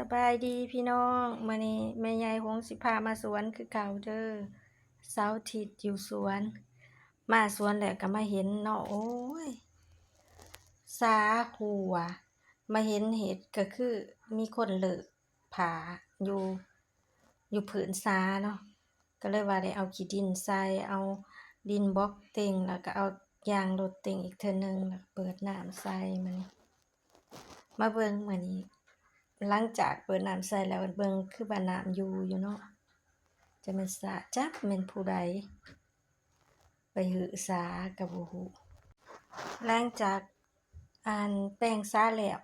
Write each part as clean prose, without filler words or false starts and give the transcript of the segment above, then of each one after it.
สบายดีพี่น้องมื้อนี้แม่ใหญ่หงสิพามาสวนคือเก่าเด้อเสาร์อาทิตย์อยู่สวนมาสวนแล้วก็มาเห็นเนาะโอ้ยสาหัวมาเห็นเห็ดก็คือมีคนเลิกผาอยู่ผืนสาเนาะก็เลยว่าได้เอาขี้ดินใส่เอาดินบล็อกเต็งแล้วก็เอายางรถเต็งอีกเทื่อนึงแล้วก็เปิดน้ำใส่มาเบิ่งมื้อนี้ หลังจากเปิดน้ำใส่แล้วเบิ่งคือว่าน้ำอยู่เนาะจะแม่นสระจักแม่นผู้ใดไปหือสาก็บ่ฮู้หลังจากแปรงสาแล้ว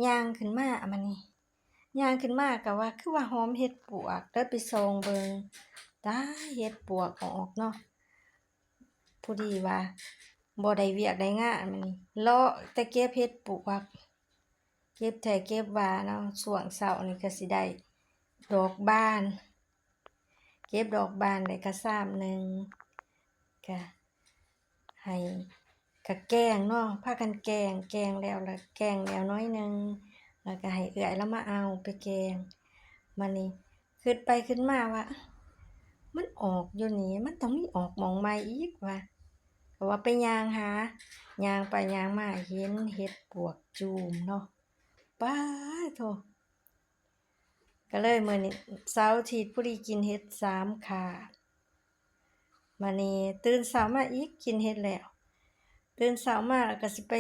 ย่างขึ้นมาบัดนี้ย่างขึ้นมาก็ว่าคือว่าหอมเห็ดปวกเลยไปส่องเบิ่งตายเห็ดปวกออกเนาะพอดีว่าบ่ได้เวียกได้งานมื้อนี้เลาะแต่เก็บเห็ดปวกเก็บแท้เก็บว่าเนาะช่วงเช้านี่ก็สิได้ดอกบาน เก็บดอกบานได้กระซ้ำหนึ่งก็ให้กะแกงเนาะพากันแกงแล้วแกงแล้วน้อยหนึ่งแล้วก็ให้เอื้อยแล้วมาเอาไปแกงมานี่ขึ้นไปขึ้นมาว่ามันออกอยู่นี่มันต้องมีออกหม่องใหม่อีกว่ะก็ว่าไปย่างหาย่างไปย่างมาเห็นเห็ดปวกจูมเนาะป๊าโถก็เลยมื้อนี้เสาร์อาทิตย์พอดีกินเห็ด3 ขามานี่ตื่นเช้ามาอีกกินเห็ดแล้วตื่นเช้ามาแล้วก็สิไป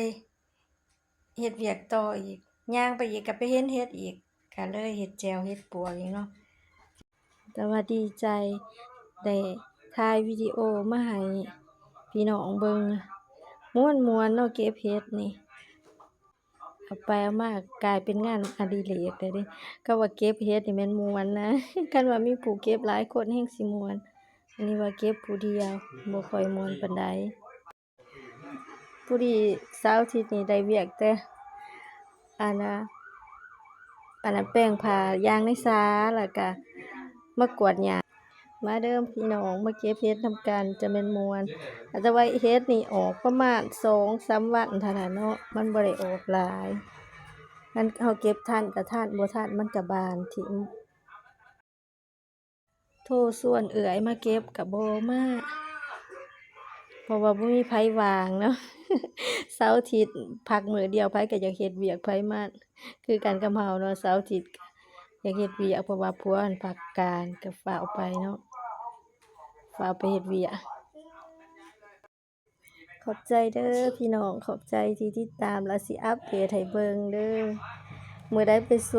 เฮ็ดเวียกต่ออีกย่างไปอีกก็ไปเห็นเห็ดอีกก็เลยเฮ็ดแจ่วเห็ดปวกอีกเนาะแต่ว่าดีใจได้ถ่ายวิดีโอมาให้พี่น้องเบิ่งม่วนๆเนาะเก็บเห็ดนี่เอาไปเอามากลายเป็นงานอดิเรกเลยเดะก็ว่าเก็บเห็ดนี่แม่นม่วนนะ คันว่ามีผู้เก็บหลายคนแฮ่งสิม่วนอันนี้ว่าเก็บผู้เดียวบ่ค่อยม่วนปานใดผู้ดีเสาร์อาทิตย์นี้ได้เวียกแต่อันน่ะแปรงผ้ายางในสาแล้วก็มากวาดหญ้ามาเด้อพี่น้องมาเก็บเห็ดนำกันจะแม่นม่วนแต่ว่าเห็ดนี่ออกประมาณ2-3 วันเท่านั้นเนาะมันบ่ได้ออกหลายคันเฮาเก็บทันก็ทันบ่ทันมันก็บานถิ้มโทรชวนเอื้อยมาเก็บก็บ่มาเพราะว่าบ่มีไผว่างเนาะ เสาร์อาทิตย์พักมื้อเดียวไผก็อยากเฮ็ดเวียกไผมันคือกันกับเฮาเนาะเสาร์อาทิตย์อยากเฮ็ดเวียกเพราะว่าผัวมันพักการก็ฟ้าวไปเนาะฟ้าวไปเฮ็ดเวียกขอบใจเด้อพี่น้องขอบใจที่ติดตามและสิอัปเดตให้เบิ่งเด้อมื้อใดไปสวน